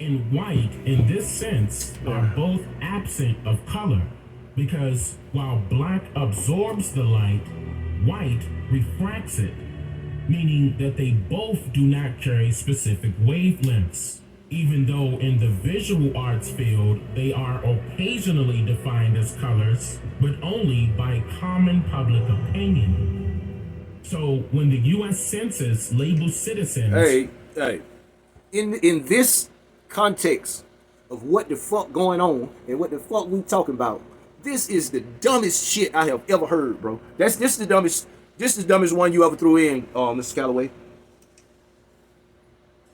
and white, in this sense, are both absent of color, because while black absorbs the light, white refracts it, meaning that they both do not carry specific wavelengths, even though in the visual arts field they are occasionally defined as colors, but only by common public opinion. So when the U.S. Census labels citizens... Hey, in this context of what the fuck going on and what the fuck we talking about, this is the dumbest shit I have ever heard, bro. This is the dumbest one you ever threw in, Mr. Calloway.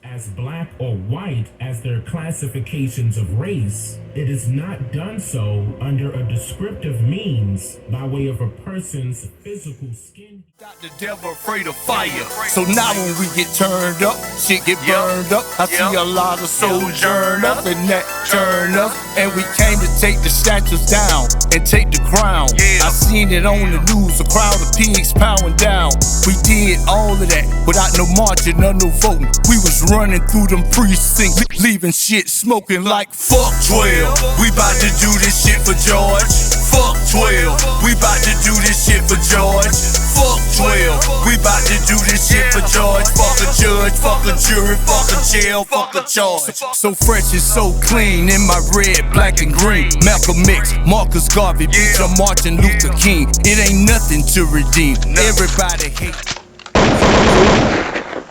As black or white as their classifications of race, it is not done so under a descriptive means by way of a person's physical skin. Got the devil afraid of fire. So now when we get turned up, shit get burned up. I see a lot of sojourners and that turn up. And we came to take the statues down and take the crown. I seen it on the news, a crowd of pigs powering down. We did all of that without no marching or no voting. We was running through them precincts, leaving shit smoking like fuck 12. We bout to do this shit for George. Fuck 12. We bout to do this shit for George. Fuck 12. We bout to do this shit for George. Fuck a judge, fuck a jury, fuck a jail, fuck a charge. So fresh and so clean in my red, black and green. Malcolm X, Marcus Garvey, bitch, I'm Martin Luther King. It ain't nothing to redeem. Everybody hate.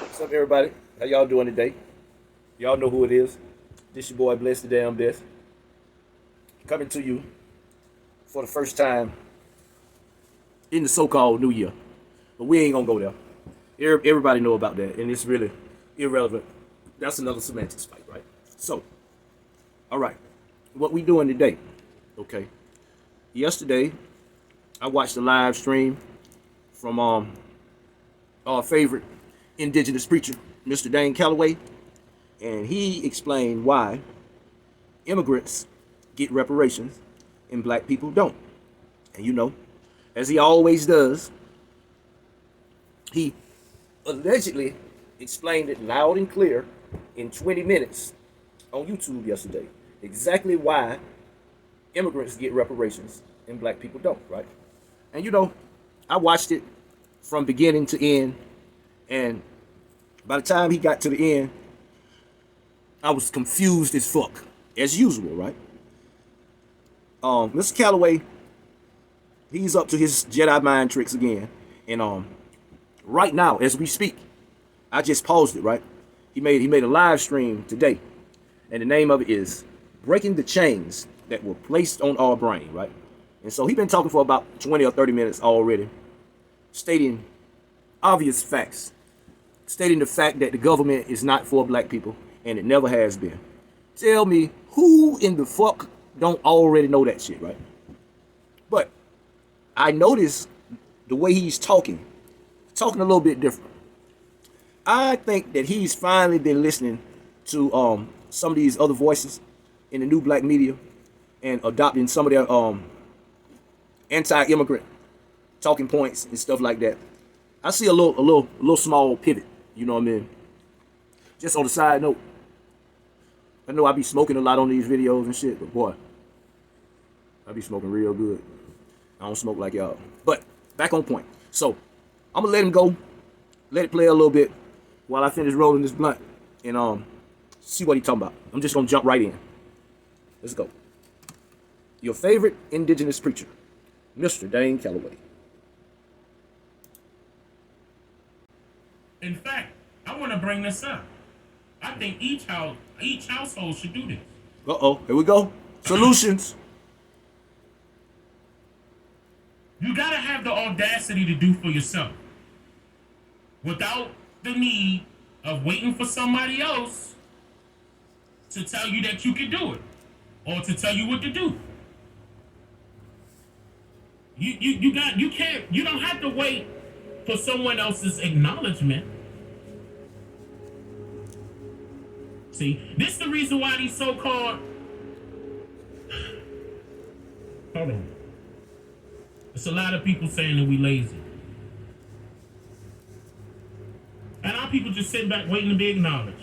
What's up, everybody? How y'all doing today? Y'all know who it is. This your boy, Bless the Damn Best. Coming to you for the first time in the so-called New Year. But we ain't gonna go there. Everybody know about that, and it's really irrelevant. That's another semantics fight, right? So, all right, what we doing today? Okay, yesterday I watched a live stream from our favorite Indigenous preacher, Mr. Dane Calloway, and he explained why immigrants get reparations and black people don't. And you know, as he always does, he allegedly explained it loud and clear in 20 minutes on YouTube yesterday, exactly why immigrants get reparations and black people don't, right? And you know, I watched it from beginning to end, and by the time he got to the end, I was confused as fuck, as usual, right? Mr. Calloway, he's up to his Jedi mind tricks again, and right now, as we speak, I just paused it, right? He made a live stream today, and the name of it is Breaking the Chains That Were Placed on Our Brain, right? And so he's been talking for about 20 or 30 minutes already, stating obvious facts, stating the fact that the government is not for black people, and it never has been. Tell me, who in the fuck don't already know that shit, right? But I noticed the way he's talking a little bit different. I think that he's finally been listening to some of these other voices in the new black media and adopting some of their anti-immigrant talking points and stuff like that. I see a little small pivot, you know what I mean? Just on the side note, I know I be smoking a lot on these videos and shit, but boy, I be smoking real good. I don't smoke like y'all. But back on point. So I'm gonna let him go, let it play a little bit while I finish rolling this blunt and see what he talking about. I'm just gonna jump right in. Let's go. Your favorite Indigenous preacher, Mr. Dane Calloway. In fact, I want to bring this up. I think each household should do this. Uh-oh, here we go. Solutions. You gotta have the audacity to do for yourself, without the need of waiting for somebody else to tell you that you can do it, or to tell you what to do. You don't have to wait for someone else's acknowledgement. See, this is the reason why these so-called... Hold on. It's a lot of people saying that we lazy. And our people just sitting back waiting to be acknowledged.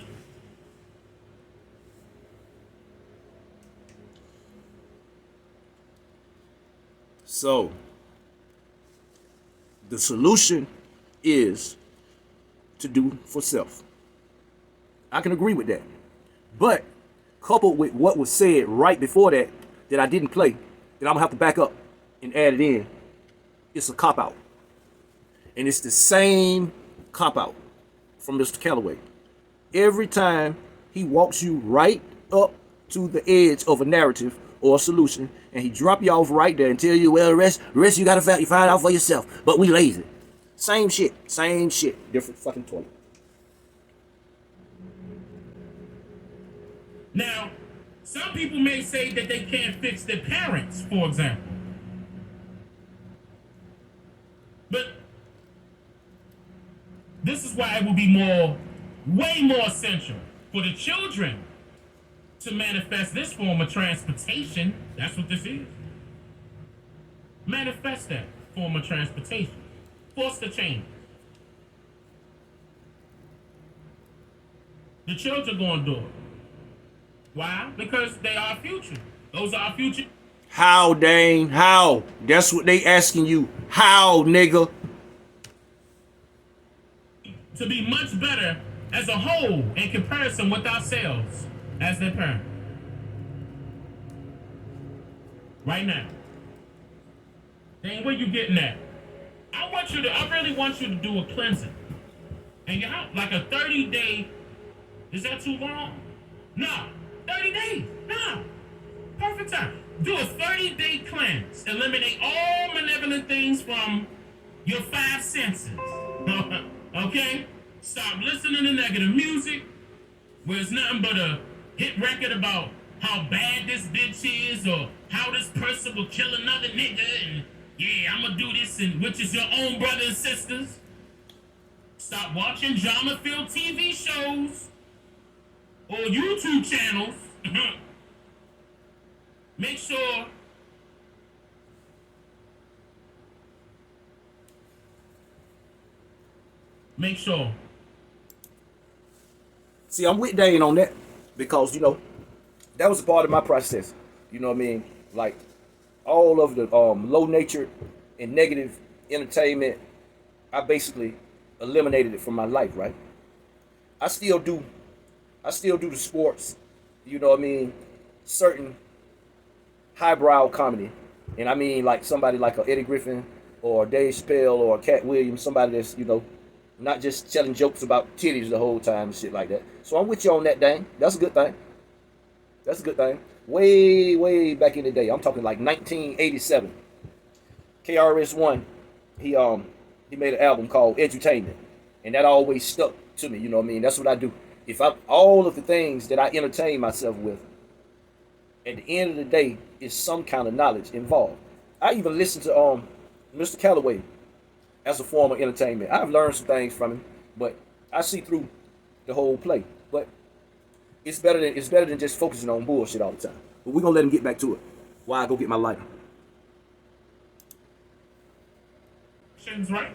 So the solution is to do for self. I can agree with that. But coupled with what was said right before that I didn't play, that I'm gonna have to back up and add it in, it's a cop-out. And it's the same cop-out from Mr. Calloway. Every time he walks you right up to the edge of a narrative or a solution, and he drop you off right there and tell you, well, the rest you gotta find out for yourself. But we lazy. Same shit, different fucking toilet. Now, some people may say that they can't fix their parents, for example. But this is why it will be way more essential for the children to manifest this form of transportation. That's what this is. Manifest that form of transportation. Force the change. The children going to do it. Why? Because they are our future. Those are our future. How, Dane? How? That's what they asking you. How, nigga? To be much better as a whole in comparison with ourselves as their parent. Right now. Dane, where you getting at? I really want you to do a cleansing. And you're out like a 30-day. Is that too long? No. 30 days. No. Perfect time. Do a 30-day cleanse. Eliminate all malevolent things from your 5 senses. Okay? Stop listening to negative music where it's nothing but a hit record about how bad this bitch is or how this person will kill another nigga and yeah, I'm gonna do this, and which is your own brothers and sisters. Stop watching drama-filled TV shows or YouTube channels. Make sure See, I'm with Dane on that because, that was a part of my process. You know what I mean? Like, all of the low-natured and negative entertainment, I basically eliminated it from my life, right? I still do the sports, you know what I mean? Certain highbrow comedy. And I mean like somebody like a Eddie Griffin or Dave Chappelle or Cat Williams, somebody that's, not just telling jokes about titties the whole time and shit like that. So I'm with you on that, Dang. That's a good thing. That's a good thing. Way, way back in the day. I'm talking like 1987. KRS-One, he made an album called Edutainment. And that always stuck to me, you know what I mean? That's what I do. All of the things that I entertain myself with, at the end of the day, is some kind of knowledge involved. I even listen to Mr. Calloway as a form of entertainment. I've learned some things from him, but I see through the whole play. But it's better than just focusing on bullshit all the time. But we're gonna let him get back to it while I go get my lighter. Right?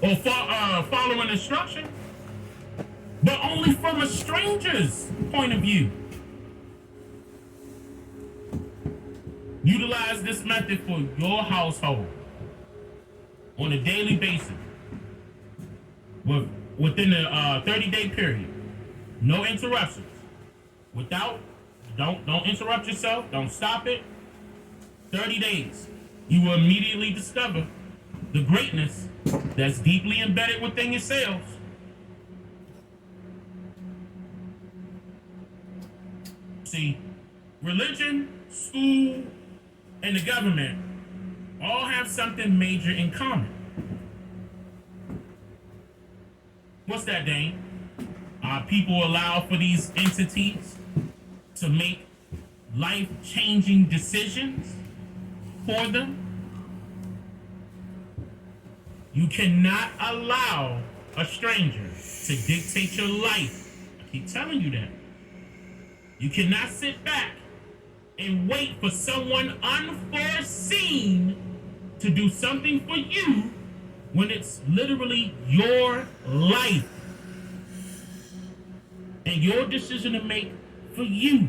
Or following instruction, but only from a stranger's point of view. Utilize this method for your household on a daily basis within a 30-day period. No interruptions. Don't interrupt yourself. Don't stop it. 30 days. You will immediately discover the greatness that's deeply embedded within yourselves. See, religion, school, and the government all have something major in common. What's that, Dane? People allow for these entities to make life-changing decisions for them. You cannot allow a stranger to dictate your life. I keep telling you that. You cannot sit back and wait for someone unforeseen to do something for you when it's literally your life and your decision to make for you.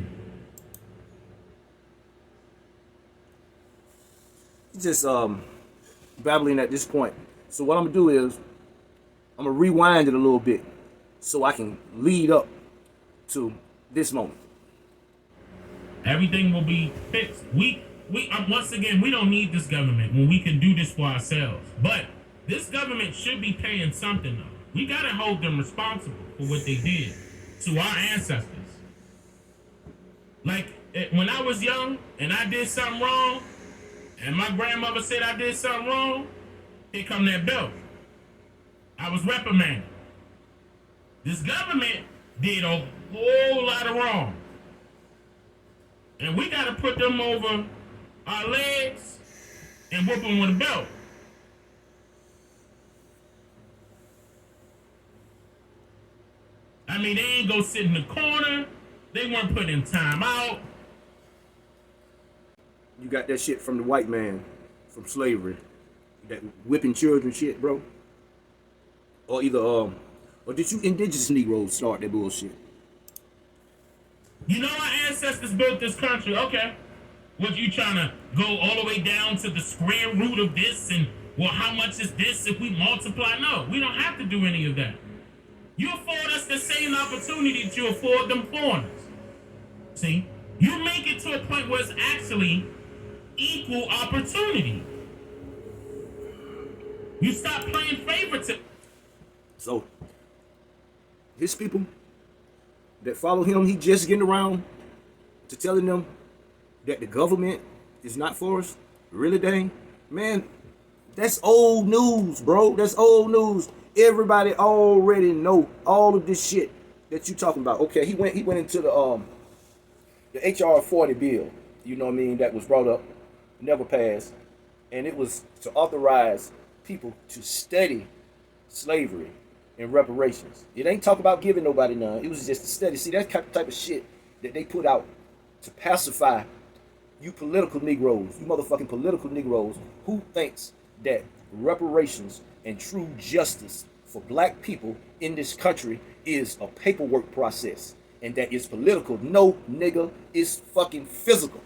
just babbling at this point. So what I'm gonna do is I'm gonna rewind it a little bit so I can lead up to this moment. Everything will be fixed. We once again, we don't need this government when we can do this for ourselves. But this government should be paying something though. We gotta hold them responsible for what they did to our ancestors. Like when I was young and I did something wrong, and my grandmother said I did something wrong, here come that belt. I was reprimanded. This government did a whole lot of wrong. And we gotta put them over our legs and whip them with a belt. I mean, they ain't go sit in the corner. They weren't put in time out. You got that shit from the white man, from slavery. That whipping children shit, bro. Or either, or did you indigenous Negroes start that bullshit? You know our ancestors built this country, okay. Was you trying to go all the way down to the square root of this and, well, how much is this if we multiply? No, we don't have to do any of that. You afford us the same opportunity that you afford them foreigners. See, you make it to a point where it's actually equal opportunity. You stop playing favoritism. So, his people that follow him, he just getting around to telling them that the government is not for us. Really, Dane? Man, that's old news, bro. That's old news. Everybody already know all of this shit that you talking about. Okay, he went into the HR 40 bill, you know what I mean, that was brought up, never passed, and it was to authorize people to study slavery and reparations. It ain't talk about giving nobody none. It was just a study. See, that's the type of shit that they put out to pacify you political Negroes, you motherfucking political Negroes who thinks that reparations and true justice for black people in this country is a paperwork process and that it's political. No, nigga, it's fucking physical.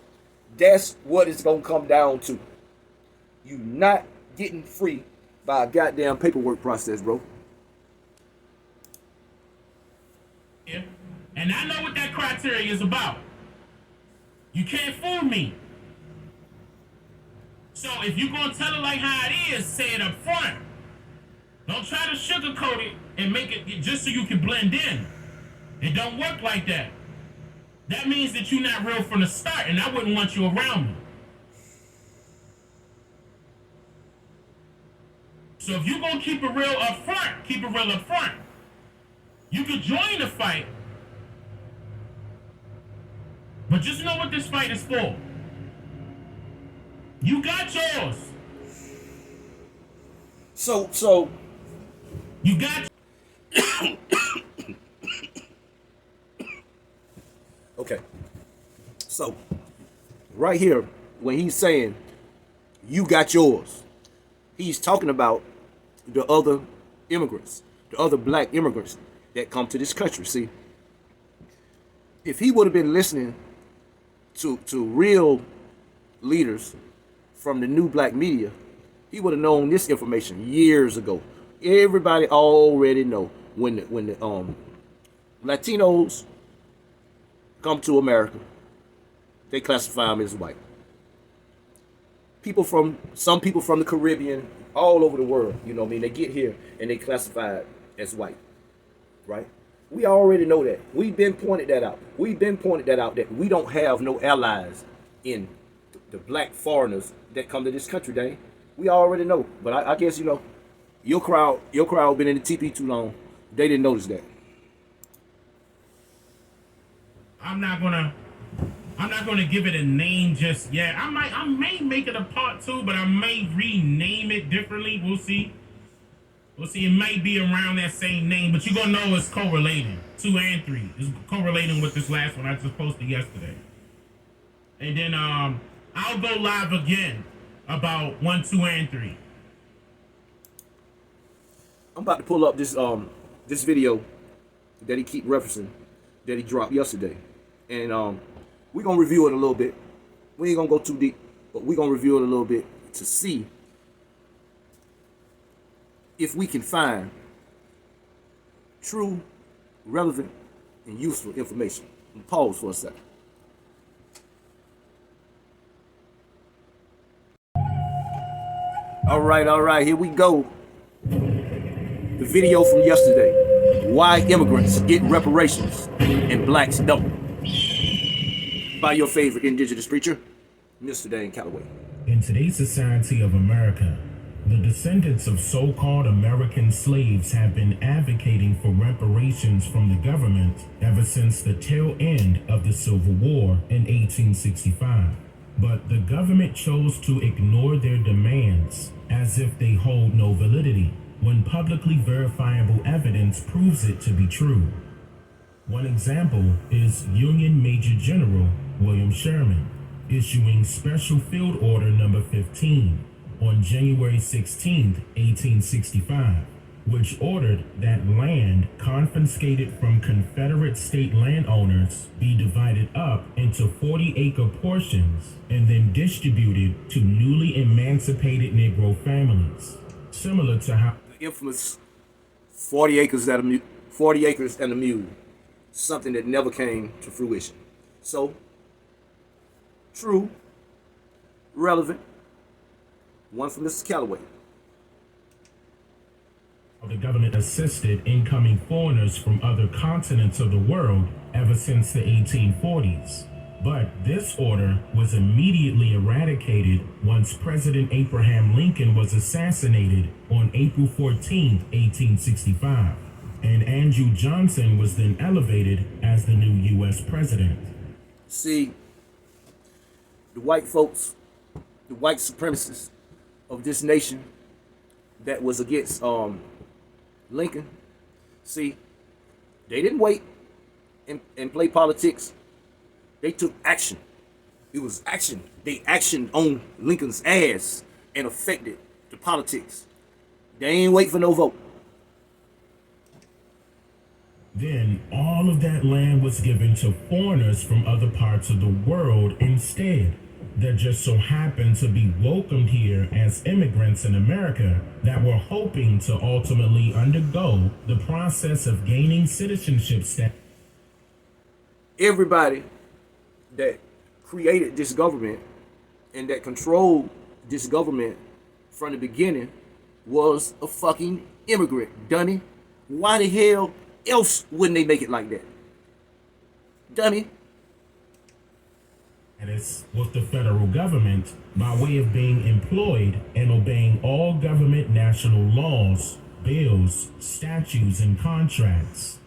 That's what it's gonna come down to. You not getting free by a goddamn paperwork process, bro. Yeah. And I know what that criteria is about. You can't fool me. So if you're gonna tell it like how it is, say it up front. Don't try to sugarcoat it and make it just so you can blend in. It don't work like that. That means that you're not real from the start, and I wouldn't want you around me. So if you're gonna keep it real up front, keep it real up front. You could join the fight, but just know what this fight is for. You got yours. So you got. Okay. So right here, when he's saying you got yours, he's talking about the other immigrants, the other black immigrants that come to this country. See, if he would have been listening to real leaders from the new black media, he would have known this information years ago. Everybody already know when the Latinos come to America, they classify them as white. Some people from the Caribbean, all over the world, you know what I mean, they get here and they classify as white, right? We already know that. We've been pointed that out. That we don't have no allies in the black foreigners that come to this country, Dane. We already know. But I guess, you know, your crowd been in the TP too long. They didn't notice that. I'm not gonna give it a name just yet. I may make it a part 2, but I may rename it differently. We'll see. It may be around that same name, but you're gonna know it's correlating. 2 and 3 is correlating with this last one I just posted yesterday. And then I'll go live again about 1, 2, and 3. I'm about to pull up this video that he keep referencing that he dropped yesterday, and we're gonna review it a little bit. We ain't gonna go too deep, but we're gonna review it a little bit. to see if we can find true, relevant, and useful information. Pause for a second. All right, here we go. The video from yesterday. Why immigrants get reparations and blacks don't. By your favorite indigenous preacher, Mr. Dane Calloway. In today's society of America, the descendants of so-called American slaves have been advocating for reparations from the government ever since the tail end of the Civil War in 1865. But the government chose to ignore their demands as if they hold no validity, when publicly verifiable evidence proves it to be true. One example is Union Major General William Sherman issuing Special Field Order Number 15 on January 16, 1865, which ordered that land confiscated from Confederate state landowners be divided up into 40-acre portions and then distributed to newly emancipated Negro families, similar to how the infamous 40 acres and a mule, something that never came to fruition. So, true, relevant, one from Mr. Calloway. the government assisted incoming foreigners from other continents of the world ever since the 1840s. But this order was immediately eradicated once President Abraham Lincoln was assassinated on April 14, 1865, and Andrew Johnson was then elevated as the new U.S. president. See, the white folks, the white supremacists of this nation that was against Lincoln, see, they didn't wait and play politics. They took action. It was action. They actioned on Lincoln's ass and affected the politics. They ain't wait for no vote. Then all of that land was given to foreigners from other parts of the world instead, that just so happened to be welcomed here as immigrants in America that were hoping to ultimately undergo the process of gaining citizenship status. Everybody that created this government and that controlled this government from the beginning was a fucking immigrant, dummy. Why the hell else wouldn't they make it like that? Dummy. And it's with the federal government by way of being employed and obeying all government national laws, bills, statutes, and contracts.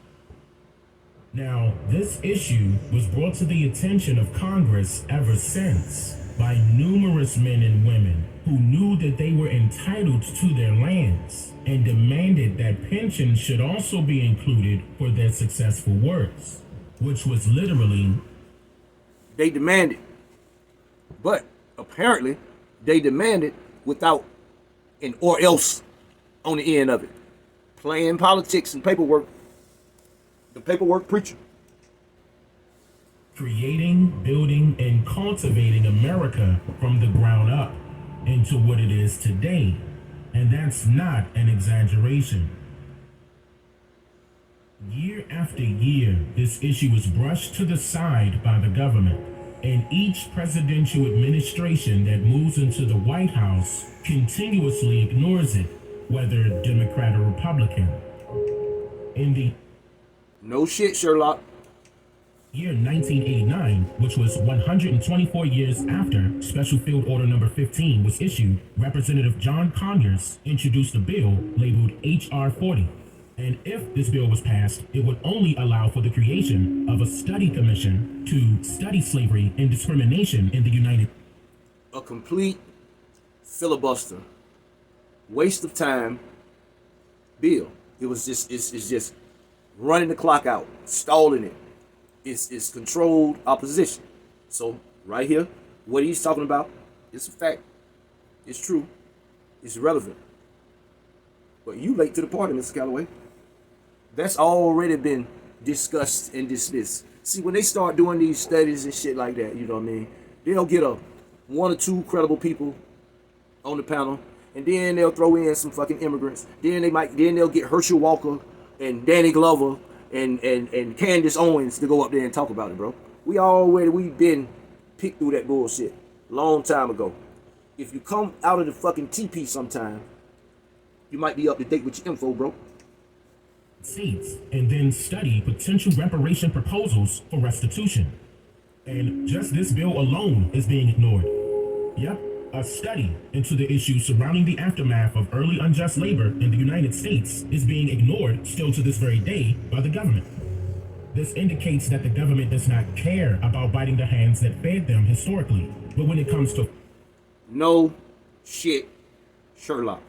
Now, this issue was brought to the attention of Congress ever since by numerous men and women who knew that they were entitled to their lands and demanded that pensions should also be included for their successful works, which was literally... They demanded, but apparently they demanded without an or else on the end of it. Playing politics and paperwork. The paperwork preacher. Creating, building, and cultivating America from the ground up into what it is today. And that's not an exaggeration. Year after year, this issue is brushed to the side by the government, and each presidential administration that moves into the White House continuously ignores it, whether Democrat or Republican. In the No shit, Sherlock. year 1989, which was 124 years after Special Field Order Number 15 was issued, Representative John Conyers introduced a bill labeled H.R. 40. And if this bill was passed, it would only allow for the creation of a study commission to study slavery and discrimination in the United States. A complete filibuster, waste of time bill. It was just, it's just running the clock out, stalling it. It's controlled opposition. So right here, what he's talking about, it's a fact. It's true. It's relevant. But you late to the party, Mr. Calloway. That's already been discussed and dismissed. See, when they start doing these studies and shit like that, you know what I mean? They'll get one or two credible people on the panel, and then they'll throw in some fucking immigrants. Then they'll get Herschel Walker and Danny Glover and Candace Owens to go up there and talk about it, bro. We've been picked through that bullshit long time ago. If you come out of the fucking TP sometime, you might be up to date with your info, bro. Seeds and then study potential reparation proposals for restitution. And just this bill alone is being ignored. Yep, a study into the issues surrounding the aftermath of early unjust labor in the United States is being ignored still to this very day by the government. This indicates that the government does not care about biting the hands that fed them historically. But when it comes to no shit, Sherlock.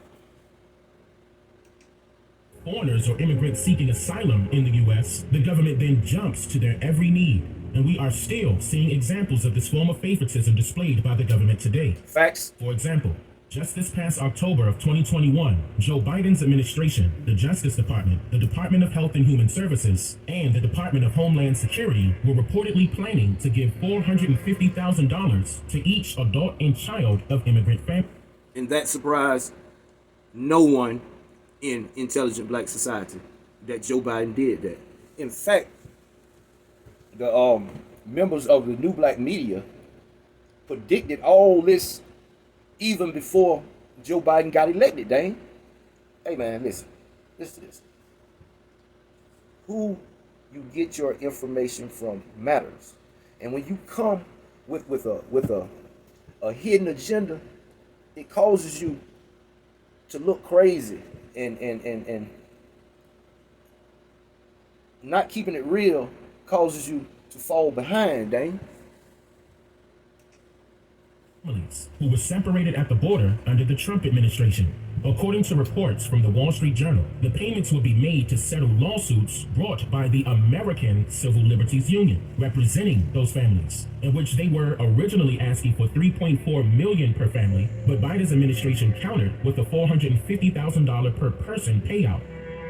Foreigners or immigrants seeking asylum in the U.S., the government then jumps to their every need. And we are still seeing examples of this form of favoritism displayed by the government today. Facts. For example, just this past October of 2021, Joe Biden's administration, the Justice Department, the Department of Health and Human Services, and the Department of Homeland Security were reportedly planning to give $450,000 to each adult and child of immigrant families. And that surprised no one in intelligent black society that Joe Biden did that. In fact, the members of the new black media predicted all this even before Joe Biden got elected, Dane. Hey man, listen to this. Who you get your information from matters. And when you come with a hidden agenda, it causes you to look crazy and not keeping it real causes you to fall behind, Dane. Who were separated at the border under the Trump administration. According to reports from the Wall Street Journal, the payments will be made to settle lawsuits brought by the American Civil Liberties Union, representing those families, in which they were originally asking for $3.4 million per family, but Biden's administration countered with a $450,000 per person payout.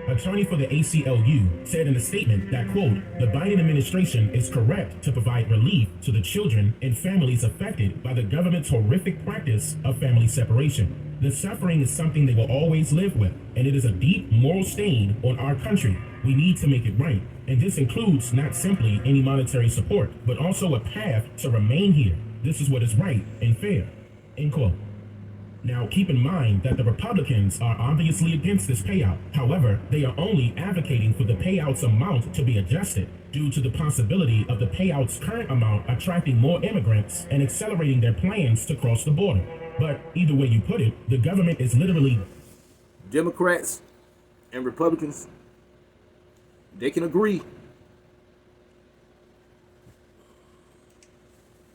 Attorney for the ACLU said in a statement that, quote, the Biden administration is correct to provide relief to the children and families affected by the government's horrific practice of family separation. The suffering is something they will always live with, and it is a deep moral stain on our country. We need to make it right, and this includes not simply any monetary support, but also a path to remain here. This is what is right and fair, end quote. Now, keep in mind that the Republicans are obviously against this payout. However, they are only advocating for the payout's amount to be adjusted due to the possibility of the payout's current amount attracting more immigrants and accelerating their plans to cross the border. But either way you put it, the government is literally... Democrats and Republicans, they can agree.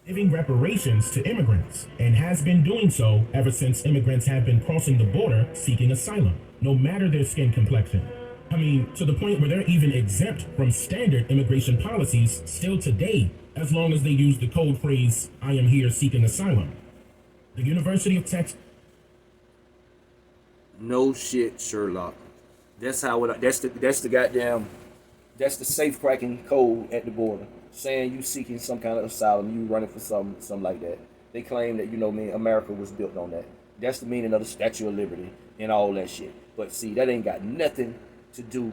Giving reparations to immigrants, and has been doing so ever since immigrants have been crossing the border seeking asylum, no matter their skin complexion. I mean, to the point where they're even exempt from standard immigration policies still today, as long as they use the code phrase, I am here seeking asylum. The University of Texas... No shit, Sherlock. That's how it, that's the goddamn, that's the safe cracking code at the border. Saying you seeking some kind of asylum, you running for something like that. They claim that, America was built on that. That's the meaning of the Statue of Liberty and all that shit. But see, that ain't got nothing to do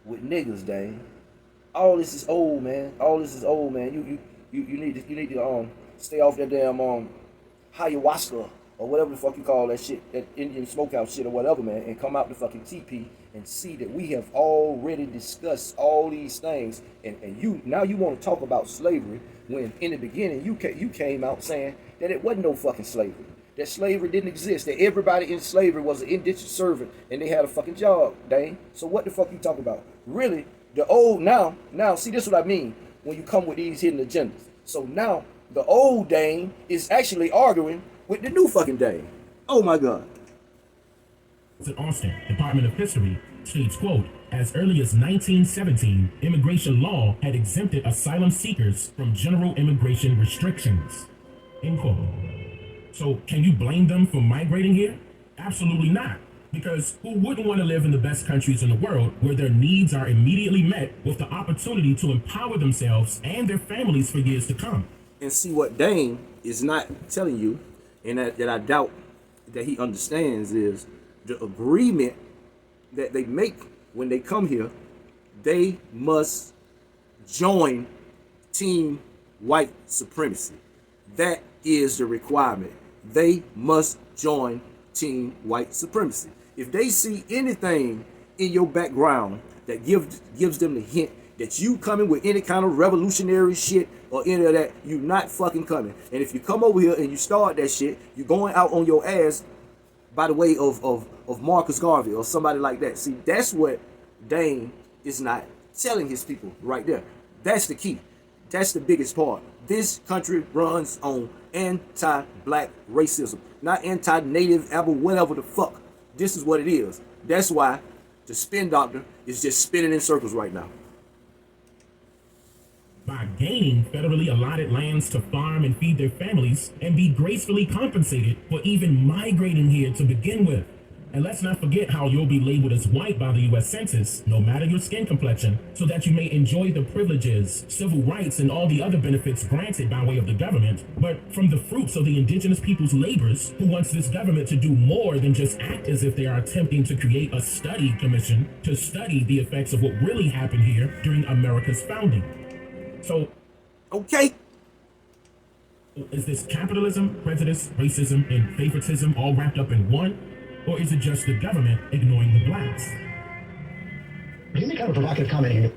with niggas, Dane. All this is old, man. You need to stay off that damn ayahuasca or whatever the fuck you call that shit, that Indian smokehouse shit or whatever, man, and come out the fucking TP and see that we have already discussed all these things, and you want to talk about slavery when in the beginning you came out saying that it wasn't no fucking slavery, that slavery didn't exist, that everybody in slavery was an indentured servant and they had a fucking job, Dane. So what the fuck you talking about? Really, the old now see, this is what I mean when you come with these hidden agendas. So now the old Dane is actually arguing with the new fucking Dane. Oh my God. At Austin, Department of History, states, quote, as early as 1917, immigration law had exempted asylum seekers from general immigration restrictions, end quote. So can you blame them for migrating here? Absolutely not. Because who wouldn't want to live in the best countries in the world where their needs are immediately met with the opportunity to empower themselves and their families for years to come? And see what Dane is not telling you, and that I doubt that he understands is the agreement that they make when they come here. They must join Team White Supremacy. That is the requirement. They must join Team White Supremacy. If they see anything in your background that gives them the hint that you coming with any kind of revolutionary shit or any of that, you not fucking coming. And if you come over here and you start that shit, you're going out on your ass by the way of Marcus Garvey or somebody like that. See, that's what Dane is not telling his people right there. That's the key. That's the biggest part. This country runs on anti-black racism, not anti-native, ever, whatever the fuck. This is what it is. That's why the spin doctor is just spinning in circles right now. By gaining federally allotted lands to farm and feed their families and be gracefully compensated for even migrating here to begin with. And let's not forget how you'll be labeled as white by the U.S. Census, no matter your skin complexion, so that you may enjoy the privileges, civil rights, and all the other benefits granted by way of the government, but from the fruits of the indigenous people's labors, who wants this government to do more than just act as if they are attempting to create a study commission to study the effects of what really happened here during America's founding. So, okay. Is this capitalism, prejudice, racism, and favoritism all wrapped up in one? Or is it just the government ignoring the blacks? You make kind of a provocative comment here.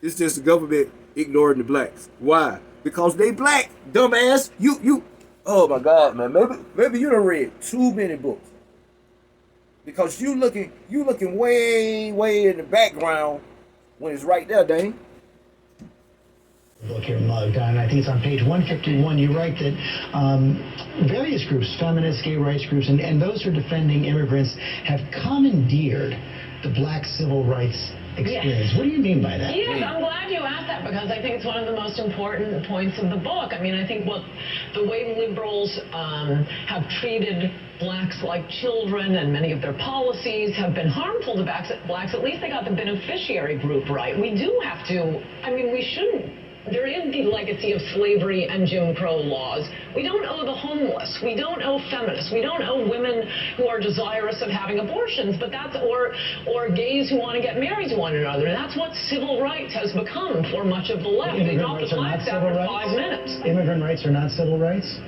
It's just the government ignoring the blacks. Why? Because they black, dumbass. You. Oh my God, man. Maybe you done read too many books. Because you looking way in the background when it's right there, Dane. Look here, Mug, and I think it's on page 151. You write that various groups, feminists, gay rights groups, and those who are defending immigrants have commandeered the black civil rights experience. Yes. What do you mean by that? Yes, I'm glad you asked that because I think it's one of the most important points of the book. I mean, I think the way liberals have treated blacks like children and many of their policies have been harmful to blacks. At least they got the beneficiary group right. We do have to, I mean, we shouldn't. There is the legacy of slavery and Jim Crow laws. We don't owe the homeless. We don't owe feminists. We don't owe women who are desirous of having abortions, but that's or gays who want to get married to one another. That's what civil rights has become for much of the left. They dropped the blacks after 5 minutes. Immigrant rights are not civil rights?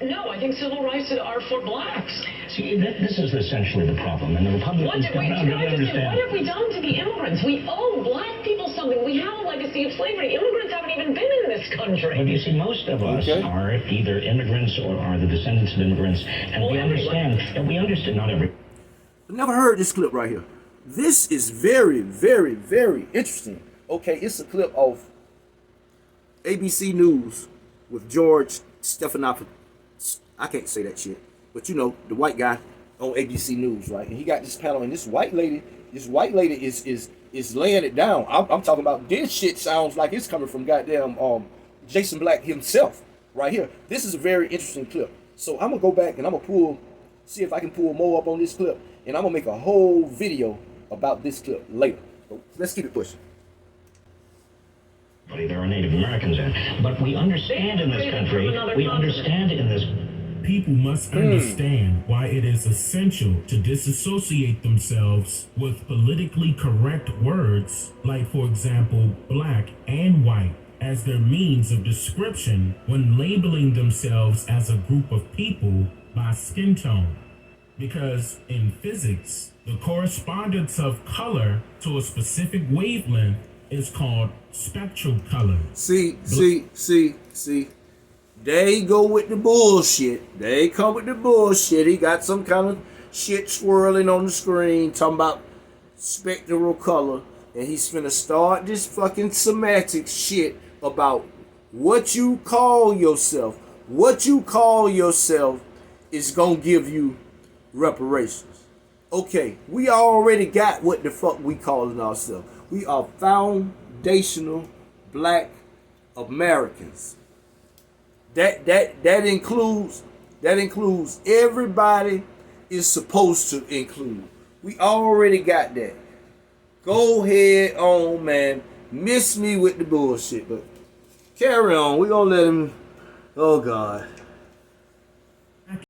No, I think civil rights are for blacks. See, this is essentially the problem, and the Republicans don't understand. What have we done to the immigrants? We owe black people something. We have a legacy of slavery. Immigrants haven't even been in this country. But you see, most of us are either immigrants or are the descendants of immigrants, and we understand not every. I've never heard this clip right here. This is very, very, very interesting. Okay, it's a clip of ABC News with George Stephanopoulos. I can't say that shit, but you know, the white guy on ABC News, right? And he got this panel, and this white lady is laying it down. I'm talking about this shit sounds like it's coming from goddamn Jason Black himself right here. This is a very interesting clip. So I'm gonna go back and I'm gonna see if I can pull more up on this clip, and I'm gonna make a whole video about this clip later. So let's keep it pushing. There are Native Americans in, but we understand in this country. People must understand why it is essential to disassociate themselves with politically correct words, like, for example, black and white, as their means of description when labeling themselves as a group of people by skin tone. Because in physics, the correspondence of color to a specific wavelength is called spectral color. See. They go with the bullshit. They come with the bullshit. He got some kind of shit swirling on the screen talking about spectral color. And he's finna start this fucking semantic shit about what you call yourself. What you call yourself is gonna give you reparations. Okay, we already got what the fuck we calling ourselves. We are foundational black Americans. That includes everybody is supposed to include. We already got that. Go ahead on, man. Miss me with the bullshit, but carry on. We gonna let him. Oh God.